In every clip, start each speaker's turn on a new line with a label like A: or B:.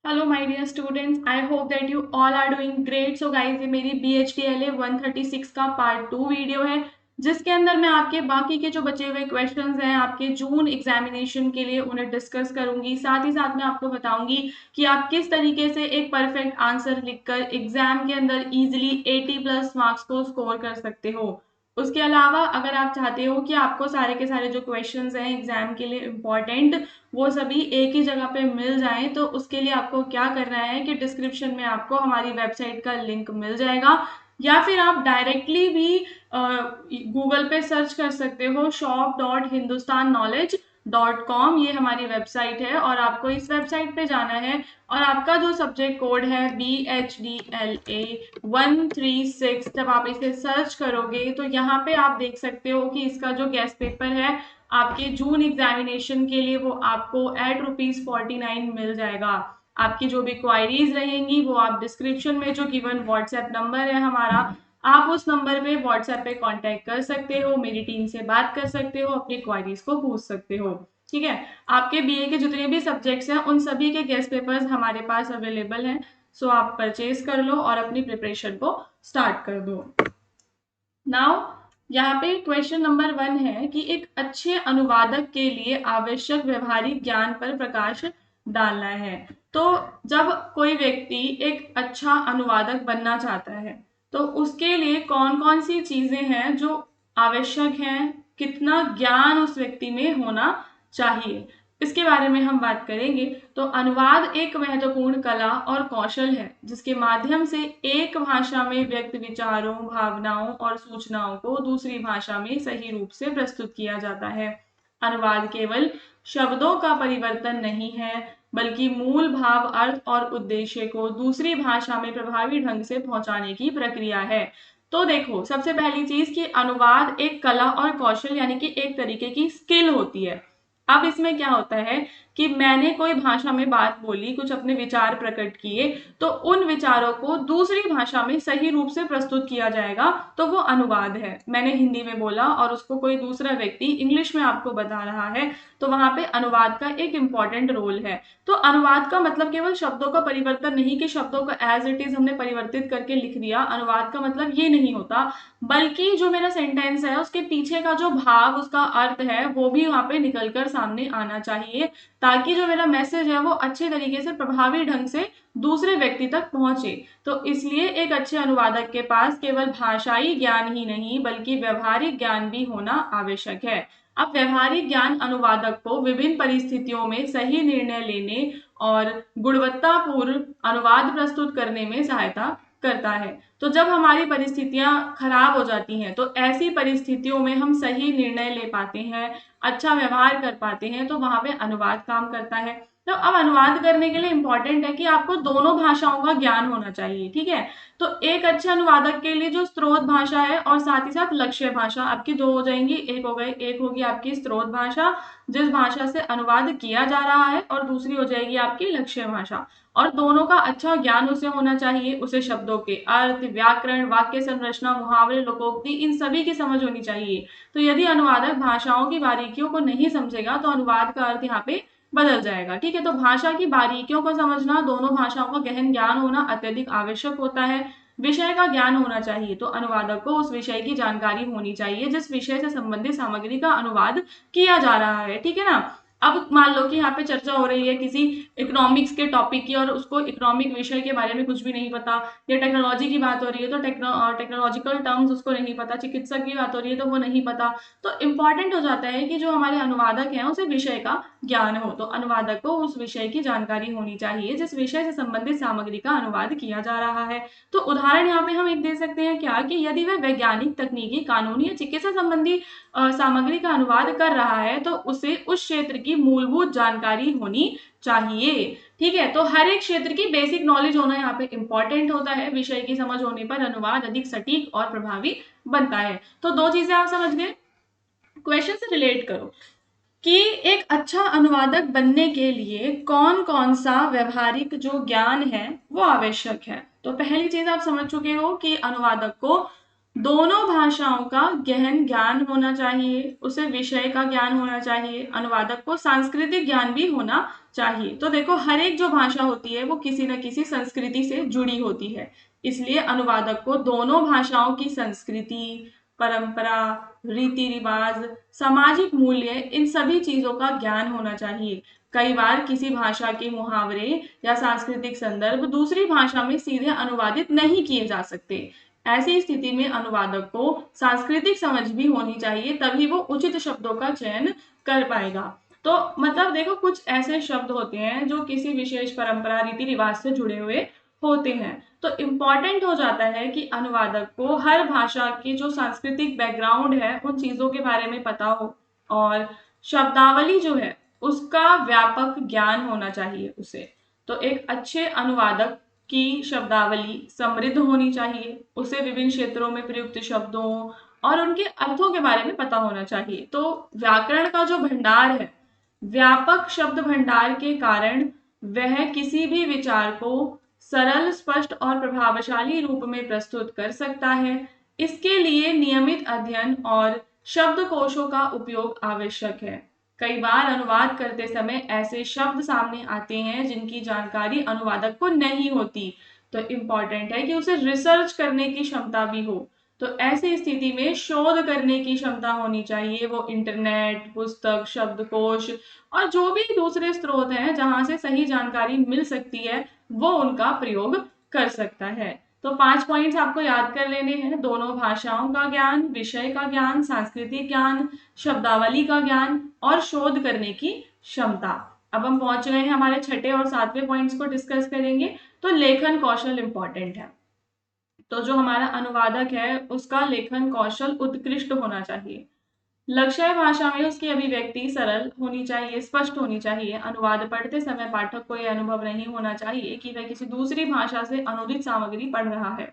A: Hello my dear students, I hope that you all are doing great. So guys, ये मेरी BHDLA 136 का part 2 video है, जिसके अंदर मैं आपके बाकी के जो बचे हुए क्वेश्चंस हैं आपके जून एग्जामिनेशन के लिए उन्हें डिस्कस करूंगी। साथ ही साथ मैं आपको बताऊंगी कि आप किस तरीके से एक परफेक्ट आंसर लिखकर एग्जाम के अंदर इजीली 80+ मार्क्स को स्कोर कर सकते हो। उसके अलावा अगर आप चाहते हो कि आपको सारे के सारे जो क्वेश्चंस हैं एग्जाम के लिए इम्पोर्टेंट वो सभी एक ही जगह पे मिल जाएं, तो उसके लिए आपको क्या करना है कि डिस्क्रिप्शन में आपको हमारी वेबसाइट का लिंक मिल जाएगा, या फिर आप डायरेक्टली भी गूगल पे सर्च कर सकते हो shop.hindustannowledge.com। ये हमारी वेबसाइट है और आपको इस वेबसाइट पे जाना है और आपका जो सब्जेक्ट कोड है BHDLA 136, जब आप इसे सर्च करोगे तो यहाँ पे आप देख सकते हो कि इसका जो गेस्ट पेपर है आपके जून एग्जामिनेशन के लिए वो आपको एट ₹49 मिल जाएगा। आपकी जो भी क्वायरीज रहेंगी वो आप डिस्क्रिप्शन में जो गिवन व्हाट्सएप नंबर है हमारा, आप उस नंबर पे व्हाट्सएप पे कांटेक्ट कर सकते हो, मेरी टीम से बात कर सकते हो, अपनी क्वायरीज को पूछ सकते हो। ठीक है, आपके बीए के जितने भी सब्जेक्ट्स हैं उन सभी के गेस्ट पेपर्स हमारे पास अवेलेबल हैं। सो आप परचेज कर लो और अपनी प्रिपरेशन को स्टार्ट कर दो। नाउ यहाँ पे क्वेश्चन नंबर 1 है कि एक अच्छे अनुवादक के लिए आवश्यक व्यवहारिक ज्ञान पर प्रकाश डालना है। तो जब कोई व्यक्ति एक अच्छा अनुवादक बनना चाहता है तो उसके लिए कौन कौन सी चीजें हैं जो आवश्यक हैं, कितना ज्ञान उस व्यक्ति में होना चाहिए, इसके बारे में हम बात करेंगे। तो अनुवाद एक महत्वपूर्ण कला और कौशल है जिसके माध्यम से एक भाषा में व्यक्त विचारों, भावनाओं और सूचनाओं को दूसरी भाषा में सही रूप से प्रस्तुत किया जाता है। अनुवाद केवल शब्दों का परिवर्तन नहीं है, बल्कि मूल भाव, अर्थ और उद्देश्य को दूसरी भाषा में प्रभावी ढंग से पहुंचाने की प्रक्रिया है। तो देखो, सबसे पहली चीज कि अनुवाद एक कला और कौशल यानी कि एक तरीके की स्किल होती है। अब इसमें क्या होता है कि मैंने कोई भाषा में बात बोली, कुछ अपने विचार प्रकट किए, तो उन विचारों को दूसरी भाषा में सही रूप से प्रस्तुत किया जाएगा, तो वो अनुवाद है। मैंने हिंदी में बोला और उसको कोई दूसरा व्यक्ति इंग्लिश में आपको बता रहा है, तो वहां पे अनुवाद का एक इंपॉर्टेंट रोल है। तो अनुवाद का मतलब केवल शब्दों का परिवर्तन नहीं कि शब्दों को एज इट इज हमने परिवर्तित करके लिख दिया। अनुवाद का मतलब ये नहीं होता, बल्कि जो मेरा सेंटेंस है उसके पीछे का जो भाव, उसका अर्थ है, वो भी वहां पे निकलकर सामने आना चाहिए, ताकि जो मेरा मैसेज है वो अच्छे तरीके से प्रभावी ढंग से दूसरे व्यक्ति तक पहुंचे। तो इसलिए एक अच्छे अनुवादक के पास केवल भाषाई ज्ञान ही नहीं बल्कि व्यवहारिक ज्ञान भी होना आवश्यक है। अब व्यवहारिक ज्ञान अनुवादक को विभिन्न परिस्थितियों में सही निर्णय लेने और गुणवत्तापूर्ण अनुवाद प्रस्तुत करने में सहायता करता है। तो जब हमारी परिस्थितियां खराब हो जाती हैं तो ऐसी परिस्थितियों में हम सही निर्णय ले पाते हैं, अच्छा व्यवहार कर पाते हैं, तो वहां पे अनुवाद काम करता है। तो अब अनुवाद करने के लिए इंपॉर्टेंट है कि आपको दोनों भाषाओं का ज्ञान होना चाहिए। ठीक है, तो एक अच्छे अनुवादक के लिए जो स्रोत भाषा है और साथ ही साथ लक्ष्य भाषा, आपकी दो हो जाएंगी। एक हो गई, एक होगी आपकी स्रोत भाषा जिस भाषा से अनुवाद किया जा रहा है, और दूसरी हो जाएगी आपकी लक्ष्य भाषा। और दोनों का अच्छा ज्ञान उसे होना चाहिए। उसे शब्दों के अर्थ, व्याकरण, वाक्य संरचना, मुहावरे, लोकोक्ति, इन सभी की समझ होनी चाहिए। तो यदि अनुवादक भाषाओं की बारीकियों को नहीं समझेगा तो अनुवाद का अर्थ यहाँ पे बदल जाएगा। ठीक है, तो भाषा की बारीकियों को समझना, दोनों भाषाओं का गहन ज्ञान होना अत्यधिक आवश्यक होता है। विषय का ज्ञान होना चाहिए, तो अनुवादक को उस विषय की जानकारी होनी चाहिए जिस विषय से संबंधित सामग्री का अनुवाद किया जा रहा है। ठीक है ना। अब मान लो कि यहाँ पे चर्चा हो रही है किसी इकोनॉमिक्स के टॉपिक की और उसको इकोनॉमिक विषय के बारे में कुछ भी नहीं पता, या टेक्नोलॉजी की बात हो रही है तो टेक्नोलॉजिकल टर्म्स उसको नहीं पता, चिकित्सक की बात हो रही है तो वो नहीं पता। तो इम्पॉर्टेंट हो जाता है कि जो हमारे अनुवादक हैं उसे विषय का ज्ञान हो। तो अनुवादक को उस विषय की जानकारी होनी चाहिए जिस विषय से संबंधित सामग्री का अनुवाद किया जा रहा है। तो उदाहरण यहाँ पे हम एक दे सकते हैं क्या, कि यदि वह वैज्ञानिक, तकनीकी, कानूनी या चिकित्सा संबंधी सामग्री का अनुवाद कर रहा है तो उसे उस क्षेत्र की मूलभूत जानकारी होनी चाहिए। ठीक है, तो हर एक क्षेत्र की बेसिक नॉलेज होना यहाँ पे इंपॉर्टेंट होता है। विषय की समझ होने पर अनुवाद अधिक सटीक और प्रभावी बनता है। तो दो चीजें आप समझ गए। क्वेश्चन से रिलेट करो कि एक अच्छा अनुवादक बनने के लिए कौन कौन सा व्यवहारिक जो ज्ञान है वो आवश्यक है। तो पहली चीज आप समझ चुके हो कि अनुवादक को दोनों भाषाओं का गहन ज्ञान होना चाहिए, उसे विषय का ज्ञान होना चाहिए, अनुवादक को सांस्कृतिक ज्ञान भी होना चाहिए। तो देखो, हर एक जो भाषा होती है वो किसी न किसी संस्कृति से जुड़ी होती है, इसलिए अनुवादक को दोनों भाषाओं की संस्कृति, परंपरा, रीति रिवाज, सामाजिक मूल्य, इन सभी चीजों का ज्ञान होना चाहिए। कई बार किसी भाषा के मुहावरे या सांस्कृतिक संदर्भ दूसरी भाषा में सीधे अनुवादित नहीं किए जा सकते। ऐसी स्थिति में अनुवादक को सांस्कृतिक समझ भी होनी चाहिए, तभी वो उचित शब्दों का चयन कर पाएगा। तो मतलब देखो, कुछ ऐसे शब्द होते हैं जो किसी विशेष परंपरा, रीति रिवाज से जुड़े हुए होते हैं। तो इम्पॉर्टेंट हो जाता है कि अनुवादक को हर भाषा की जो सांस्कृतिक बैकग्राउंड है उन चीजों के बारे में पता हो, और शब्दावली जो है उसका व्यापक ज्ञान होना चाहिए उसे। तो एक अच्छे अनुवादक की शब्दावली समृद्ध होनी चाहिए, उसे विभिन्न क्षेत्रों में प्रयुक्त शब्दों और उनके अर्थों के बारे में पता होना चाहिए। तो व्याकरण का जो भंडार है, व्यापक शब्द भंडार के कारण वह किसी भी विचार को सरल, स्पष्ट और प्रभावशाली रूप में प्रस्तुत कर सकता है। इसके लिए नियमित अध्ययन और शब्दकोशों का उपयोग आवश्यक है। कई बार अनुवाद करते समय ऐसे शब्द सामने आते हैं जिनकी जानकारी अनुवादक को नहीं होती, तो इम्पॉर्टेंट है कि उसे रिसर्च करने की क्षमता भी हो। तो ऐसी स्थिति में शोध करने की क्षमता होनी चाहिए, वो इंटरनेट, पुस्तक, शब्दकोश और जो भी दूसरे स्रोत हैं जहां से सही जानकारी मिल सकती है वो उनका प्रयोग कर सकता है। तो 5 पॉइंट्स आपको याद कर लेने हैं: दोनों भाषाओं का ज्ञान, विषय का ज्ञान, सांस्कृतिक ज्ञान, शब्दावली का ज्ञान और शोध करने की क्षमता। अब हम पहुंच गए हैं हमारे छठे और सातवें पॉइंट्स को डिस्कस करेंगे। तो लेखन कौशल इंपॉर्टेंट है। तो जो हमारा अनुवादक है उसका लेखन कौशल उत्कृष्ट होना चाहिए। लक्ष्य भाषा में उसकी अभिव्यक्ति सरल होनी चाहिए, स्पष्ट होनी चाहिए। अनुवाद पढ़ते समय पाठक को यह अनुभव नहीं होना चाहिए कि वह किसी दूसरी भाषा से अनुदित सामग्री पढ़ रहा है।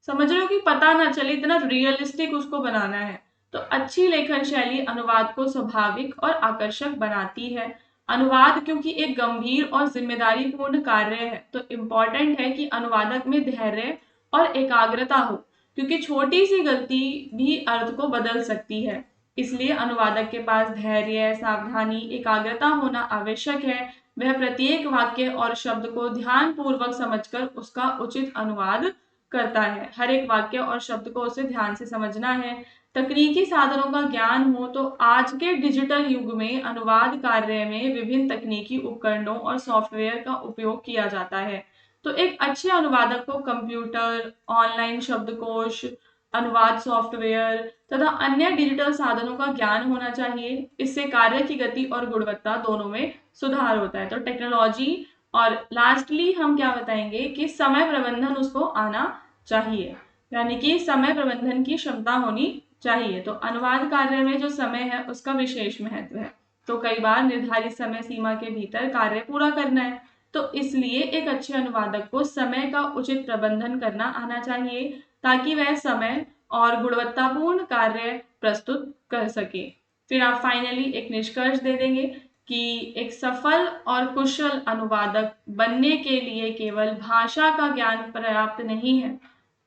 A: समझ रहे हो कि पता ना चले, इतना रियलिस्टिक उसको बनाना है। तो अच्छी लेखन शैली अनुवाद को स्वाभाविक और आकर्षक बनाती है। अनुवाद क्योंकि एक गंभीर और जिम्मेदारी पूर्ण कार्य है, तो इम्पोर्टेंट है कि अनुवादक में धैर्य और एकाग्रता हो, क्योंकि छोटी सी गलती भी अर्थ को बदल सकती है। इसलिए अनुवादक के पास धैर्य, सावधानी, एकाग्रता होना आवश्यक है। वह प्रत्येक वाक्य और शब्द को ध्यान पूर्वक समझकर उसका उचित अनुवाद करता है। हर एक वाक्य और शब्द को उसे ध्यान से समझना है। तकनीकी साधनों का ज्ञान हो, तो आज के डिजिटल युग में अनुवाद कार्य में विभिन्न तकनीकी उपकरणों और सॉफ्टवेयर का उपयोग किया जाता है। तो एक अच्छे अनुवादक को कंप्यूटर, ऑनलाइन शब्दकोश, अनुवाद सॉफ्टवेयर तथा अन्य डिजिटल साधनों का ज्ञान होना चाहिए। इससे कार्य की गति और गुणवत्ता दोनों में सुधार होता है। तो टेक्नोलॉजी, और लास्टली हम क्या बताएंगे कि समय प्रबंधन उसको आना चाहिए, यानी कि समय प्रबंधन की क्षमता होनी चाहिए। तो अनुवाद कार्य में जो समय है उसका विशेष महत्व है। तो कई बार निर्धारित समय सीमा के भीतर कार्य पूरा करना है, तो इसलिए एक अच्छे अनुवादक को समय का उचित प्रबंधन करना आना चाहिए, ताकि वह समय और गुणवत्तापूर्ण कार्य प्रस्तुत कर सके। फिर आप फाइनली एक निष्कर्ष दे देंगे कि एक सफल और कुशल अनुवादक बनने के लिए केवल भाषा का ज्ञान पर्याप्त नहीं है।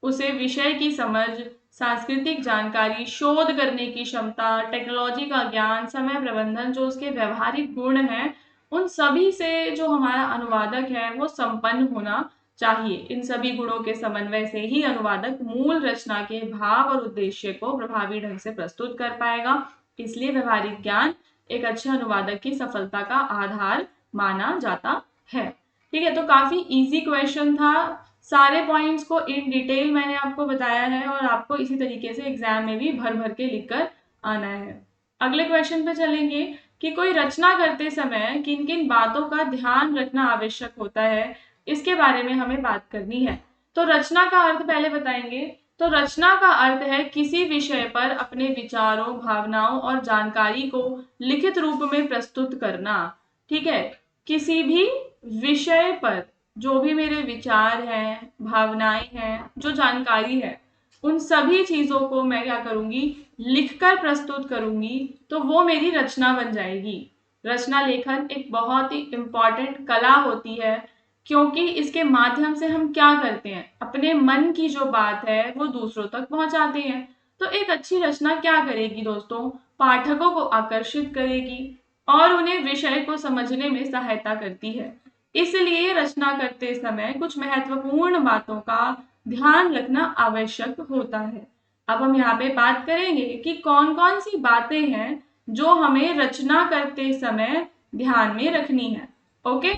A: उसे विषय की समझ, सांस्कृतिक जानकारी, शोध करने की क्षमता, टेक्नोलॉजी का ज्ञान, समय प्रबंधन, जो उसके व्यवहारिक गुण हैं, उन सभी से जो हमारा अनुवादक है वो संपन्न होना चाहिए। इन सभी गुणों के समन्वय से ही अनुवादक मूल रचना के भाव और उद्देश्य को प्रभावी ढंग से प्रस्तुत कर पाएगा। इसलिए व्यवहारिक ज्ञान एक अच्छे अनुवादक की सफलता का आधार माना जाता है। ठीक है, तो काफी इजी क्वेश्चन था। सारे पॉइंट्स को इन डिटेल मैंने आपको बताया है और आपको इसी तरीके से एग्जाम में भी भर भर के लिखकर आना है। अगले क्वेश्चन पे चलेंगे कि कोई रचना करते समय किन किन बातों का ध्यान रखना आवश्यक होता है, इसके बारे में हमें बात करनी है। तो रचना का अर्थ पहले बताएंगे। तो रचना का अर्थ है किसी विषय पर अपने विचारों, भावनाओं और जानकारी को लिखित रूप में प्रस्तुत करना। ठीक है, किसी भी विषय पर जो भी मेरे विचार हैं, भावनाएं हैं, जो जानकारी है, उन सभी चीजों को मैं क्या करूंगी, लिखकर प्रस्तुत करूंगी, तो वो मेरी रचना बन जाएगी। रचना लेखन एक बहुत ही इम्पॉर्टेंट कला होती है, क्योंकि इसके माध्यम से हम क्या करते हैं, अपने मन की जो बात है वो दूसरों तक पहुंचाते हैं। तो एक अच्छी रचना क्या करेगी दोस्तों, पाठकों को आकर्षित करेगी और उन्हें विषय को समझने में सहायता करती है। इसलिए रचना करते समय कुछ महत्वपूर्ण बातों का ध्यान रखना आवश्यक होता है। अब हम यहाँ पे बात करेंगे कि कौन कौन सी बातें हैं जो हमें रचना करते समय ध्यान में रखनी है। ओके,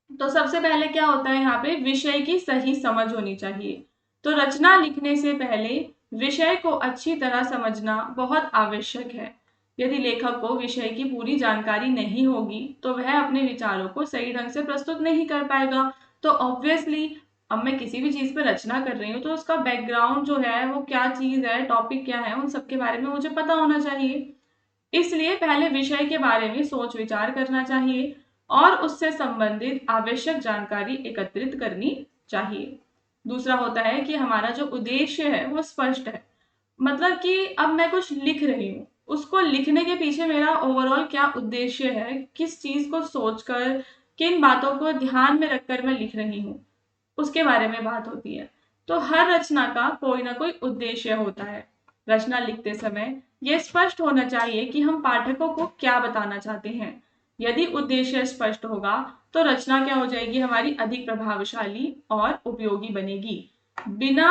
A: तो सबसे पहले क्या होता है, यहाँ पे विषय की सही समझ होनी चाहिए। तो रचना लिखने से पहले विषय को अच्छी तरह समझना बहुत आवश्यक है। यदि लेखक को विषय की पूरी जानकारी नहीं होगी तो वह अपने विचारों को सही ढंग से प्रस्तुत नहीं कर पाएगा। तो ऑब्वियसली अब मैं किसी भी चीज पर रचना कर रही हूँ तो उसका बैकग्राउंड जो है वो क्या चीज है, टॉपिक क्या है, उन सब के बारे में मुझे पता होना चाहिए। इसलिए पहले विषय के बारे में सोच विचार करना चाहिए और उससे संबंधित आवश्यक जानकारी एकत्रित करनी चाहिए। दूसरा होता है कि हमारा जो उद्देश्य है वो स्पष्ट है। मतलब कि अब मैं कुछ लिख रही हूँ, उसको लिखने के पीछे मेरा ओवरऑल क्या उद्देश्य है, किस चीज को सोचकर, किन बातों को ध्यान में रखकर मैं लिख रही हूँ, उसके बारे में बात होती है। तो हर रचना का कोई ना कोई उद्देश्य होता है। रचना लिखते समय यह स्पष्ट होना चाहिए कि हम पाठकों को क्या बताना चाहते हैं। यदि उद्देश्य स्पष्ट होगा तो रचना क्या हो जाएगी, हमारी अधिक प्रभावशाली और उपयोगी बनेगी। बिना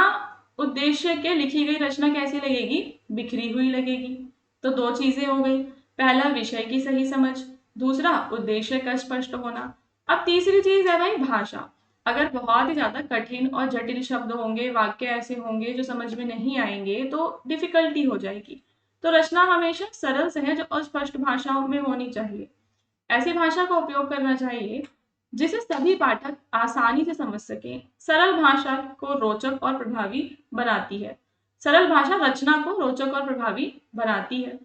A: उद्देश्य के लिखी गई रचना कैसी लगेगी, बिखरी हुई लगेगी। तो दो चीजें हो गई, पहला विषय की सही समझ, दूसरा उद्देश्य का स्पष्ट होना। अब तीसरी चीज है भाई भाषा। अगर बहुत ही ज्यादा कठिन और जटिल शब्द होंगे, वाक्य ऐसे होंगे जो समझ में नहीं आएंगे तो डिफिकल्टी हो जाएगी। तो रचना हमेशा सरल, सहज और स्पष्ट भाषाओं में होनी चाहिए। ऐसी भाषा का उपयोग करना चाहिए जिसे सभी पाठक आसानी से समझ सकें। सरल भाषा को रोचक और प्रभावी बनाती है। सरल भाषा रचना को रोचक और प्रभावी बनाती है।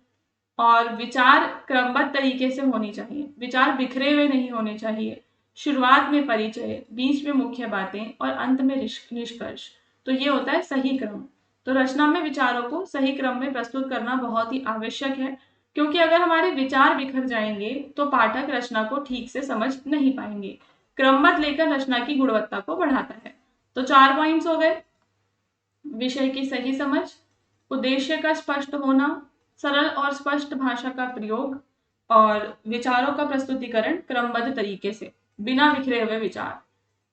A: और विचार क्रमबद्ध तरीके से होनी चाहिए, विचार बिखरे हुए नहीं होने चाहिए। शुरुआत में परिचय, बीच में मुख्य बातें और अंत में निष्कर्ष। तो ये होता है सही क्रम। तो रचना में विचारों को सही क्रम में प्रस्तुत करना बहुत ही आवश्यक है, क्योंकि अगर हमारे विचार बिखर जाएंगे तो पाठक रचना को ठीक से समझ नहीं पाएंगे। क्रमबद्ध लेकर रचना की गुणवत्ता को बढ़ाता है। तो 4 पॉइंट्स हो गए, विषय की सही समझ, उद्देश्य का स्पष्ट होना, सरल और स्पष्ट भाषा का प्रयोग और विचारों का प्रस्तुतिकरण क्रमबद्ध तरीके से, बिना बिखरे हुए विचार।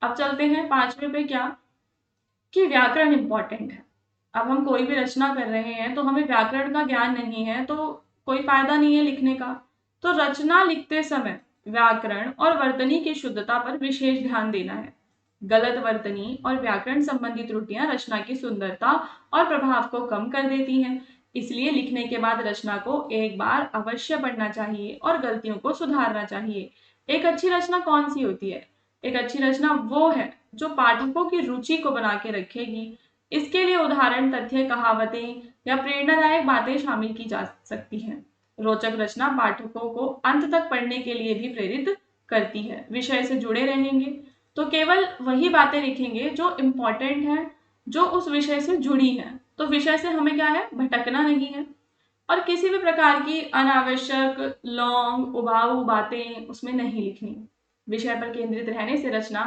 A: अब चलते हैं 5वें पे, क्या कि व्याकरण इंपॉर्टेंट है। अब हम कोई भी रचना कर रहे हैं तो हमें व्याकरण का ज्ञान नहीं है तो कोई फायदा नहीं है लिखने का। तो रचना लिखते समय व्याकरण और वर्तनी की शुद्धता पर विशेष ध्यान देना है। गलत वर्तनी और व्याकरण संबंधी त्रुटियां रचना की सुंदरता और प्रभाव को कम कर देती हैं। इसलिए लिखने के बाद रचना को एक बार अवश्य पढ़ना चाहिए और गलतियों को सुधारना चाहिए। एक अच्छी रचना कौन सी होती है, एक अच्छी रचना वो है जो पाठकों की रुचि को बना के रखेगी। इसके लिए उदाहरण, तथ्य, कहावतें या प्रेरणादायक बातें शामिल की जा सकती हैं। रोचक रचना पाठकों को अंत तक पढ़ने के लिए भी प्रेरित करती है। विषय से जुड़े रहेंगे तो केवल वही बातें लिखेंगे जो इम्पोर्टेंट हैं, जो उस विषय से जुड़ी हैं। तो विषय से हमें क्या है, भटकना नहीं है और किसी भी प्रकार की अनावश्यक लॉन्ग उबाऊ बातें उसमें नहीं लिखनी। विषय पर केंद्रित रहने से रचना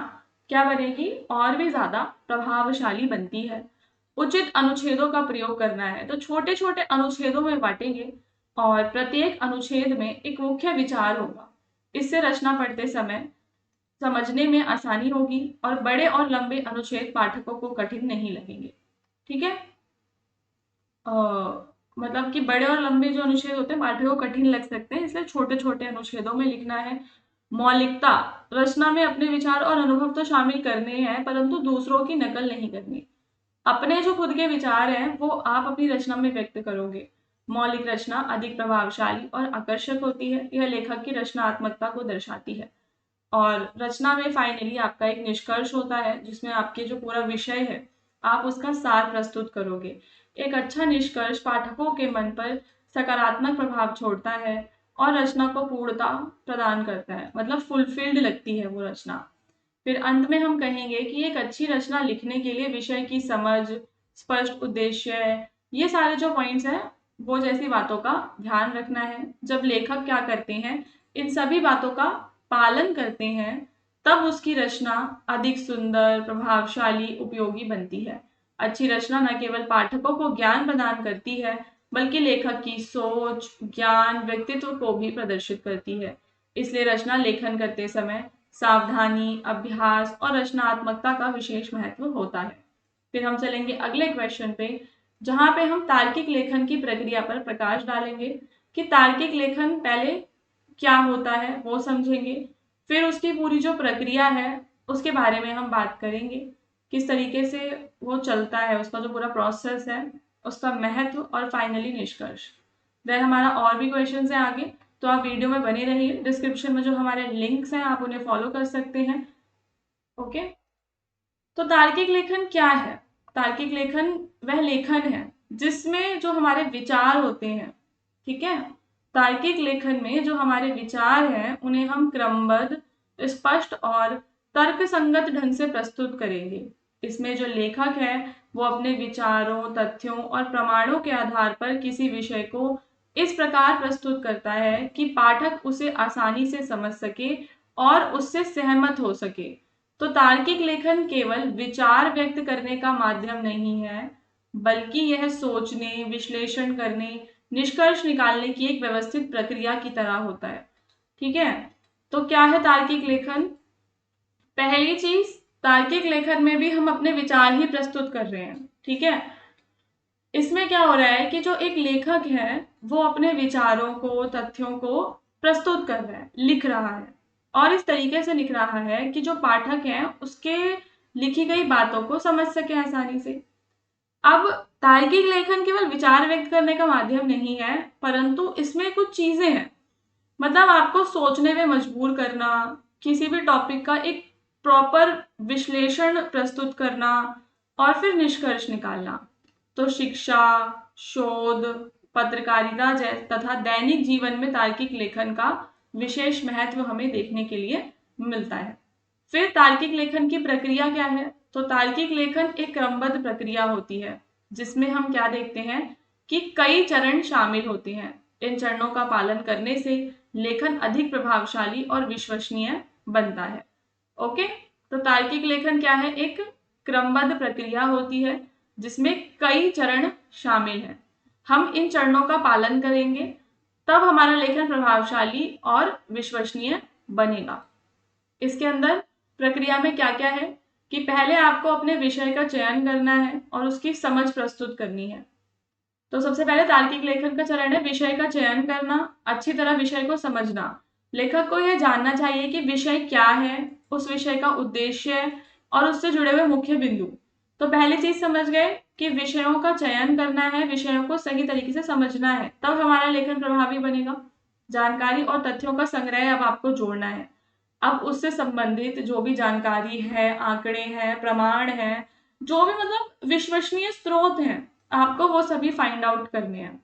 A: क्या बनेगी, और भी ज्यादा प्रभावशाली बनती है। उचित अनुच्छेदों का प्रयोग करना है, तो छोटे छोटे अनुच्छेदों में बांटेंगे और प्रत्येक अनुच्छेद में एक मुख्य विचार होगा। इससे रचना पढ़ते समय समझने में आसानी होगी और बड़े और लंबे अनुच्छेद पाठकों को कठिन नहीं लगेंगे। ठीक है, मतलब कि बड़े और लंबे जो अनुच्छेद होते हैं पाठकों को कठिन लग सकते हैं, इसलिए छोटे छोटे अनुच्छेदों में लिखना है। मौलिकता, रचना में अपने विचार और अनुभव तो शामिल करने हैं परंतु दूसरों की नकल नहीं करनी। अपने जो खुद के विचार हैं वो आप अपनी रचना में व्यक्त करोगे। मौलिक रचना अधिक प्रभावशाली और आकर्षक होती है, यह लेखक की रचनात्मकता को दर्शाती है। और रचना में फाइनली आपका एक निष्कर्ष होता है जिसमें आपके जो पूरा विषय है आप उसका सार प्रस्तुत करोगे। एक अच्छा निष्कर्ष पाठकों के मन पर सकारात्मक प्रभाव छोड़ता है और रचना को पूर्णता प्रदान करता है, मतलब फुलफिल्ड लगती है वो रचना। फिर अंत में हम कहेंगे कि एक अच्छी रचना लिखने के लिए विषय की समझ, स्पष्ट उद्देश्य, ये सारे जो पॉइंट्स हैं वो जैसी बातों का ध्यान रखना है। जब लेखक क्या करते हैं, इन सभी बातों का पालन करते हैं तब उसकी रचना अधिक सुंदर, प्रभावशाली, उपयोगी बनती है। अच्छी रचना न केवल पाठकों को ज्ञान प्रदान करती है, बल्कि लेखक की सोच, ज्ञान, व्यक्तित्व को भी प्रदर्शित करती है। इसलिए रचना लेखन करते समय सावधानी, अभ्यास और रचनात्मकता का विशेष महत्व होता है। फिर हम चलेंगे अगले क्वेश्चन पे, जहां पे हम तार्किक लेखन की प्रक्रिया पर प्रकाश डालेंगे कि तार्किक लेखन पहले क्या होता है वो समझेंगे। फिर उसकी पूरी जो प्रक्रिया है उसके बारे में हम बात करेंगे, किस तरीके से वो चलता है, उसका जो पूरा प्रोसेस है, उसका महत्व और फाइनली निष्कर्ष। वह हमारा और भी क्वेश्चन है आगे, तो आप वीडियो में बने रहिए। डिस्क्रिप्शन में जो हमारे लिंक्स हैं आप उन्हें फॉलो कर सकते हैं। ओके, तो तार्किक लेखन क्या है? तार्किक लेखन वह लेखन है जिसमें जो हमारे विचार होते हैं, ठीक है, तार्किक लेखन में जो हमारे विचार हैं उन्हें हम क्रमबद्ध, स्पष्ट और तर्कसंगत ढंग से प्रस्तुत करेंगे। इसमें जो लेखक है वो अपने विचारों, तथ्यों और प्रमाणों के आधार पर किसी विषय को इस प्रकार प्रस्तुत करता है कि पाठक उसे आसानी से समझ सके और उससे सहमत हो सके। तो तार्किक लेखन केवल विचार व्यक्त करने का माध्यम नहीं है, बल्कि यह सोचने, विश्लेषण करने, निष्कर्ष निकालने की एक व्यवस्थित प्रक्रिया की तरह होता है। ठीक है, तो क्या है तार्किक लेखन? पहली चीज, तार्किक लेखन में भी हम अपने विचार ही प्रस्तुत कर रहे हैं। ठीक है, इसमें क्या हो रहा है कि जो एक लेखक है वो अपने विचारों को, तथ्यों को प्रस्तुत कर रहा है, लिख रहा है, और इस तरीके से लिख रहा है कि जो पाठक है उसके लिखी गई बातों को समझ सके आसानी से। अब तार्किक लेखन केवल विचार व्यक्त करने का माध्यम नहीं है, परंतु इसमें कुछ चीजें हैं, मतलब आपको सोचने में मजबूर करना, किसी भी टॉपिक का एक प्रॉपर विश्लेषण प्रस्तुत करना और फिर निष्कर्ष निकालना। तो शिक्षा, शोध, पत्रकारिता तथा दैनिक जीवन में तार्किक लेखन का विशेष महत्व हमें देखने के लिए मिलता है। फिर तार्किक लेखन की प्रक्रिया क्या है? तो तार्किक लेखन एक क्रमबद्ध प्रक्रिया होती है जिसमें हम क्या देखते हैं कि कई चरण शामिल होते हैं। इन चरणों का पालन करने से लेखन अधिक प्रभावशाली और विश्वसनीय बनता है। ओके, तो तार्किक लेखन क्या है? एक क्रमबद्ध प्रक्रिया होती है जिसमें कई चरण शामिल हैं। हम इन चरणों का पालन करेंगे तब हमारा लेखन प्रभावशाली और विश्वसनीय बनेगा। इसके अंदर प्रक्रिया में क्या क्या है कि पहले आपको अपने विषय का चयन करना है और उसकी समझ प्रस्तुत करनी है। तो सबसे पहले तार्किक लेखन का चरण है विषय का चयन करना, अच्छी तरह विषय को समझना। लेखक को यह जानना चाहिए कि विषय क्या है, उस विषय का उद्देश्य और उससे जुड़े हुए मुख्य बिंदु। तो पहली चीज समझ गए कि विषयों का चयन करना है, विषयों को सही तरीके से समझना है, तब हमारा लेखन प्रभावी बनेगा। जानकारी और तथ्यों का संग्रह अब आपको जोड़ना है। अब उससे संबंधित जो भी जानकारी है, आंकड़े हैं, प्रमाण हैं, जो भी मतलब विश्वसनीय स्रोत हैं, आपको वो सभी फाइंड आउट करने हैं।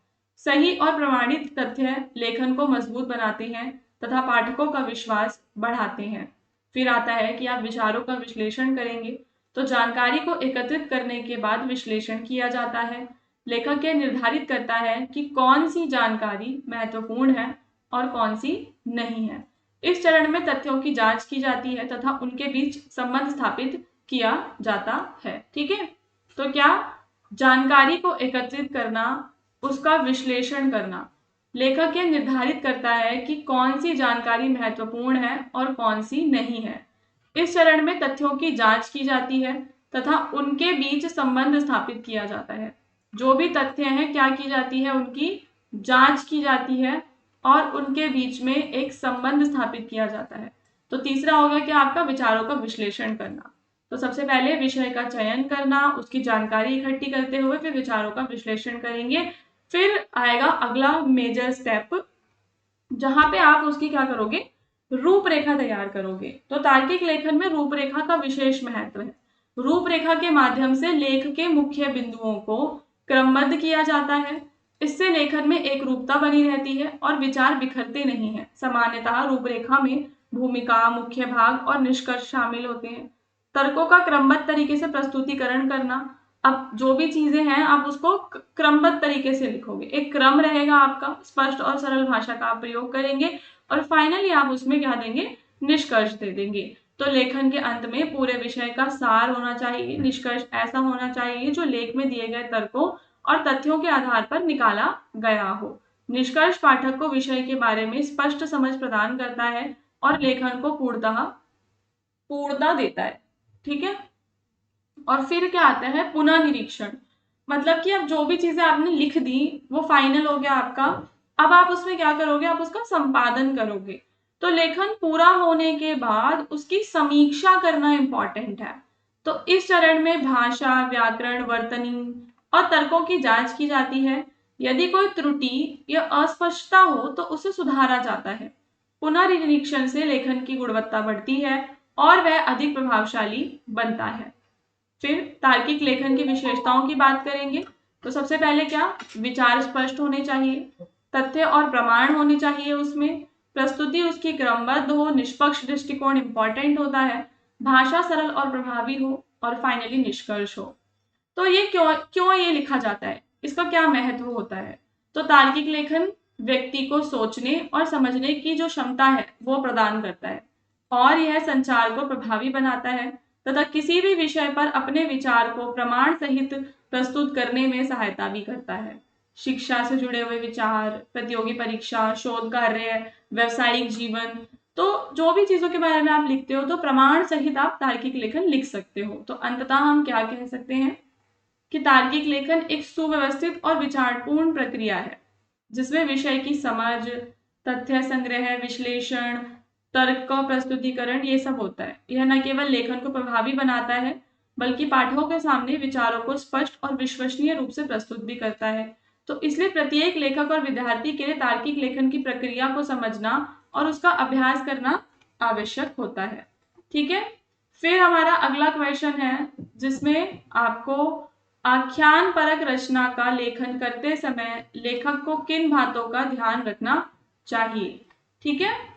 A: सही और प्रमाणित तथ्य लेखन को मजबूत बनाते हैं तथा पाठकों का विश्वास बढ़ाते हैं। फिर आता है कि आप विचारों का विश्लेषण करेंगे। तो जानकारी को एकत्रित करने के बाद विश्लेषण किया जाता है। लेखक यह निर्धारित करता है कि कौन सी जानकारी महत्वपूर्ण है और कौन सी नहीं है। इस चरण में तथ्यों की जांच की जाती है तथा उनके बीच संबंध स्थापित किया जाता है। ठीक है, तो क्या जानकारी को एकत्रित करना, उसका विश्लेषण करना। लेखक यह निर्धारित करता है कि कौन सी जानकारी महत्वपूर्ण है और कौन सी नहीं है। इस चरण में तथ्यों की जांच की जाती है तथा उनके बीच संबंध स्थापित किया जाता है। जो भी तथ्य हैं क्या की जाती है, उनकी जांच की जाती है और उनके बीच में एक संबंध स्थापित किया जाता है। तो तीसरा होगा कि आपका विचारों का विश्लेषण करना। तो सबसे पहले विषय का चयन करना, उसकी जानकारी इकट्ठी करते हुए फिर विचारों का विश्लेषण करेंगे। फिर आएगा अगला मेजर स्टेप, जहां पे आप उसकी क्या करोगे, रूपरेखा तैयार करोगे। तो तार्किक लेखन में रूपरेखा का विशेष महत्व है। रूपरेखा के माध्यम से लेख के मुख्य बिंदुओं को क्रमबद्ध किया जाता है। इससे लेखन में एक रूपता बनी रहती है और विचार बिखरते नहीं हैं। सामान्यतः रूपरेखा में भूमिका, मुख्य भाग और निष्कर्ष शामिल होते हैं। तर्कों का क्रमबद्ध तरीके से प्रस्तुतिकरण करना। अब जो भी चीजें हैं आप उसको क्रमबद्ध तरीके से लिखोगे, एक क्रम रहेगा आपका, स्पष्ट और सरल भाषा का आप प्रयोग करेंगे और फाइनली आप उसमें क्या देंगे, निष्कर्ष दे देंगे। तो लेखन के अंत में पूरे विषय का सार होना चाहिए, निष्कर्ष ऐसा होना चाहिए जो लेख में दिए गए तर्कों और तथ्यों के आधार पर निकाला गया हो। निष्कर्ष पाठक को विषय के बारे में स्पष्ट समझ प्रदान करता है और लेखन को पूर्णता देता है। ठीक है। और फिर क्या आता है, पुनः निरीक्षण। मतलब कि अब जो भी चीजें आपने लिख दी वो फाइनल हो गया आपका, अब आप उसमें क्या करोगे, आप उसका संपादन करोगे। तो लेखन पूरा होने के बाद उसकी समीक्षा करना इंपॉर्टेंट है। तो इस चरण में भाषा, व्याकरण, वर्तनी और तर्कों की जांच की जाती है। यदि कोई त्रुटि या अस्पष्टता हो तो उसे सुधारा जाता है। पुनर्निरीक्षण से लेखन की गुणवत्ता बढ़ती है और वह अधिक प्रभावशाली बनता है। फिर तार्किक लेखन की विशेषताओं की बात करेंगे। तो सबसे पहले क्या, विचार स्पष्ट होने चाहिए, तथ्य और प्रमाण होने चाहिए, उसमें प्रस्तुति उसकी क्रमबद्ध हो, निष्पक्ष दृष्टिकोण इंपॉर्टेंट होता है, भाषा सरल और प्रभावी हो, और फाइनली निष्कर्ष हो। तो ये क्यों क्यों ये लिखा जाता है, इसका क्या महत्व होता है। तो तार्किक लेखन व्यक्ति को सोचने और समझने की जो क्षमता है वो प्रदान करता है, और यह संचार को प्रभावी बनाता है तथा किसी भी विषय पर अपने विचार को प्रमाण सहित प्रस्तुत करने में सहायता भी करता है। शिक्षा से जुड़े हुए विचार, प्रतियोगी परीक्षा, शोध कार्य, व्यवसायिक जीवन, तो जो भी चीजों के बारे में आप लिखते हो तो प्रमाण सहित आप तार्किक लेखन लिख सकते हो। तो अंततः हम क्या कह सकते हैं कि तार्किक लेखन एक सुव्यवस्थित और विचारपूर्ण प्रक्रिया है जिसमें विषय की समझ, तथ्य संग्रह, विश्लेषण, तर्क का प्रस्तुतिकरण, ये सब होता है। यह न केवल लेखन को प्रभावी बनाता है बल्कि पाठकों के सामने विचारों को स्पष्ट और विश्वसनीय रूप से प्रस्तुत भी करता है। तो इसलिए प्रत्येक लेखक और विद्यार्थी के लिए तार्किक लेखन की प्रक्रिया को समझना और उसका अभ्यास करना आवश्यक होता है। ठीक है। फिर हमारा अगला क्वेश्चन है जिसमें आपको आख्यान परक रचना का लेखन करते समय लेखक को किन बातों का ध्यान रखना चाहिए। ठीक है।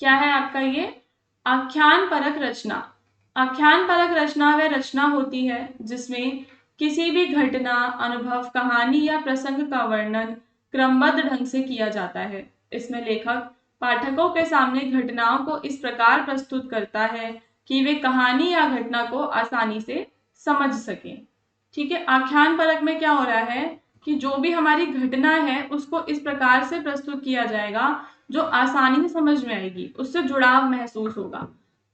A: क्या है आपका ये आख्यान परक रचना। आख्यान परक रचना वह रचना होती है जिसमें किसी भी घटना, अनुभव, कहानी या प्रसंग का वर्णन क्रमबद्ध ढंग से किया जाता है। इसमें लेखक पाठकों के सामने घटनाओं को इस प्रकार प्रस्तुत करता है कि वे कहानी या घटना को आसानी से समझ सकें। ठीक है। आख्यान परक में क्या हो रहा है कि जो भी हमारी घटना है उसको इस प्रकार से प्रस्तुत किया जाएगा जो आसानी से समझ में आएगी, उससे जुड़ाव महसूस होगा।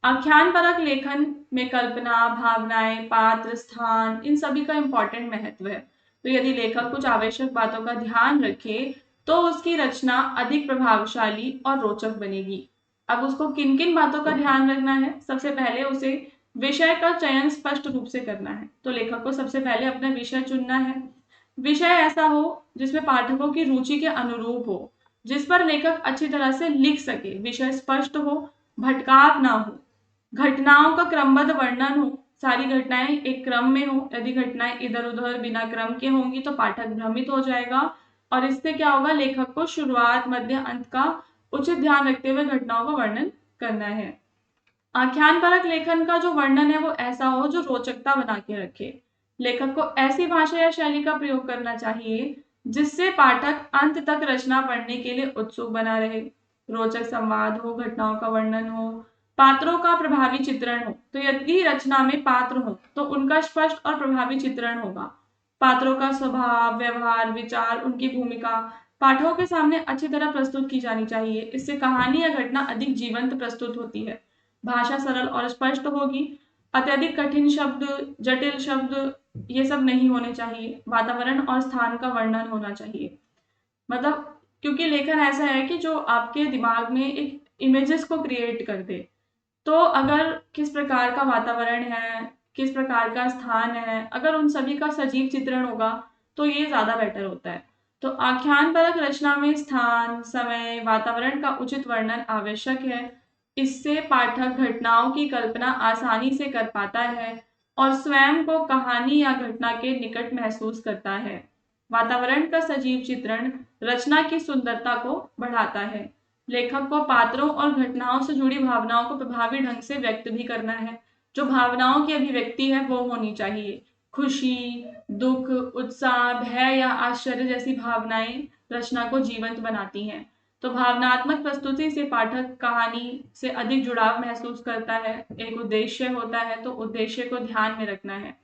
A: आख्यान परक लेखन में कल्पना, भावनाएं, पात्र, स्थान, इन सभी का इंपॉर्टेंट महत्व है। तो यदि लेखक कुछ आवश्यक बातों का ध्यान रखे तो उसकी रचना अधिक प्रभावशाली और रोचक बनेगी। अब उसको किन किन बातों का ध्यान रखना है, सबसे पहले उसे विषय का चयन स्पष्ट रूप से करना है। तो लेखक को सबसे पहले अपना विषय चुनना है। विषय ऐसा हो जिसमें पाठकों की रुचि के अनुरूप हो, जिस पर लेखक अच्छी तरह से लिख सके, विषय स्पष्ट हो, भटकाव ना हो, घटनाओं का क्रमबद्ध वर्णन हो, सारी घटनाएं एक क्रम में हो। यदि घटनाएं इधर उधर बिना क्रम के होंगी तो पाठक भ्रमित हो जाएगा, और इससे क्या होगा, लेखक को शुरुआत, मध्य, अंत का उचित ध्यान रखते हुए घटनाओं का वर्णन करना है। आख्यान परक लेखन का जो वर्णन है वो ऐसा हो जो रोचकता बना के रखे। लेखक को ऐसी भाषा या शैली का प्रयोग करना चाहिए जिससे पाठक अंत तक रचना पढ़ने के लिए उत्सुक बना रहे। रोचक संवाद हो, घटनाओं का वर्णन हो, पात्रों का प्रभावी चित्रण हो। तो यदि रचना में पात्र हो तो उनका स्पष्ट और प्रभावी चित्रण होगा। पात्रों का स्वभाव, व्यवहार, विचार, उनकी भूमिका पाठकों के सामने अच्छी तरह प्रस्तुत की जानी चाहिए। इससे कहानी या घटना अधिक जीवंत प्रस्तुत होती है। भाषा सरल और स्पष्ट होगी। अत्यधिक कठिन शब्द, जटिल शब्द, ये सब नहीं होने चाहिए। वातावरण और स्थान का वर्णन होना चाहिए। मतलब क्योंकि लेखन ऐसा है कि जो आपके दिमाग में एक इमेजेस को क्रिएट कर दे। तो अगर किस प्रकार का वातावरण है, किस प्रकार का स्थान है, अगर उन सभी का सजीव चित्रण होगा तो ये ज्यादा बेटर होता है। तो आख्यान परक रचना में स्थान, समय, वातावरण का उचित वर्णन आवश्यक है। इससे पाठक घटनाओं की कल्पना आसानी से कर पाता है और स्वयं को कहानी या घटना के निकट महसूस करता है। वातावरण का सजीव चित्रण रचना की सुंदरता को बढ़ाता है। लेखक को पात्रों और घटनाओं से जुड़ी भावनाओं को प्रभावी ढंग से व्यक्त भी करना है। जो भावनाओं की अभिव्यक्ति है वो होनी चाहिए। खुशी, दुख, उत्साह, भय या आश्चर्य जैसी भावनाएं रचना को जीवंत बनाती हैं। तो भावनात्मक प्रस्तुति से पाठक कहानी से अधिक जुड़ाव महसूस करता है। एक उद्देश्य होता है, तो उद्देश्य को ध्यान में रखना है।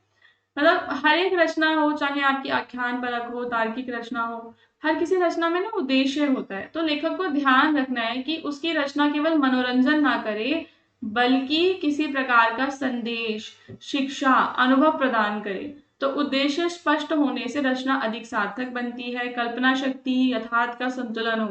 A: मतलब हर एक रचना हो, चाहे आपकी आख्यान परक हो, तार्किक रचना हो, हर किसी रचना में ना उद्देश्य होता है। तो लेखक को ध्यान रखना है कि उसकी रचना केवल मनोरंजन ना करे, बल्कि किसी प्रकार का संदेश, शिक्षा, अनुभव प्रदान करे। तो उद्देश्य स्पष्ट होने से रचना अधिक सार्थक बनती है। कल्पना शक्ति, यथार्थ का संतुलन हो।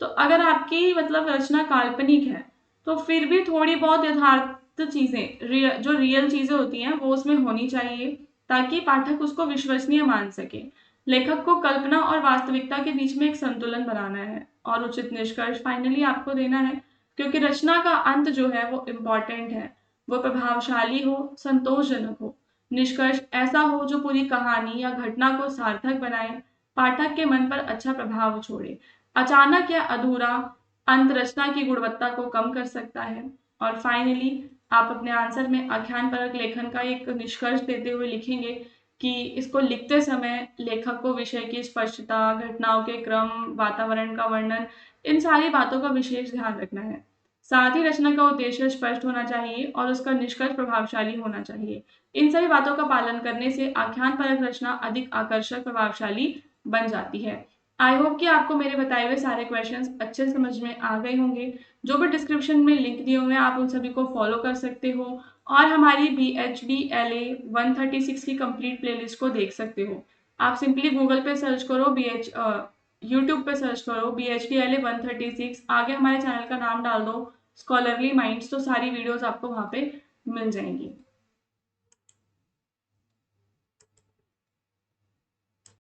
A: तो अगर आपकी मतलब रचना काल्पनिक है, तो फिर भी थोड़ी बहुत यथार्थ चीजें, जो रियल चीजें होती हैं, वो उसमें होनी चाहिए, ताकि पाठक उसको विश्वसनीय मान सके। लेखक को कल्पना और वास्तविकता के बीच में एक संतुलन बनाना है और उचित निष्कर्ष फाइनली आपको देना है, क्योंकि रचना का अंत जो है वो इम्पोर्टेंट है। वो प्रभावशाली हो, संतोषजनक हो, निष्कर्ष ऐसा हो जो पूरी कहानी या घटना को सार्थक बनाए, पाठक के मन पर अच्छा प्रभाव छोड़े। अचानक या अधूरा अंत रचना की गुणवत्ता को कम कर सकता है। और फाइनली आप अपने आंसर में आख्यान परक लेखन का एक निष्कर्ष देते हुए लिखेंगे कि इसको लिखते समय लेखक को विषय की स्पष्टता, घटनाओं के क्रम, वातावरण का वर्णन, इन सारी बातों का विशेष ध्यान रखना है। साथ ही रचना का उद्देश्य स्पष्ट होना चाहिए और उसका निष्कर्ष प्रभावशाली होना चाहिए। इन सभी बातों का पालन करने से आख्यान परक रचना अधिक आकर्षक, प्रभावशाली बन जाती है। आई होप कि आपको मेरे बताए हुए सारे क्वेश्चंस अच्छे समझ में आ गए होंगे। जो भी डिस्क्रिप्शन में लिंक दिए हुए हैं, आप उन सभी को फॉलो कर सकते हो और हमारी BHDLA 136 की कंप्लीट प्लेलिस्ट को देख सकते हो। आप सिंपली गूगल पे सर्च करो, यूट्यूब पे सर्च करो BHDLA 136, आगे हमारे चैनल का नाम डाल दो स्कॉलरली माइंड्स, तो सारी वीडियोस आपको वहाँ पे मिल जाएंगी।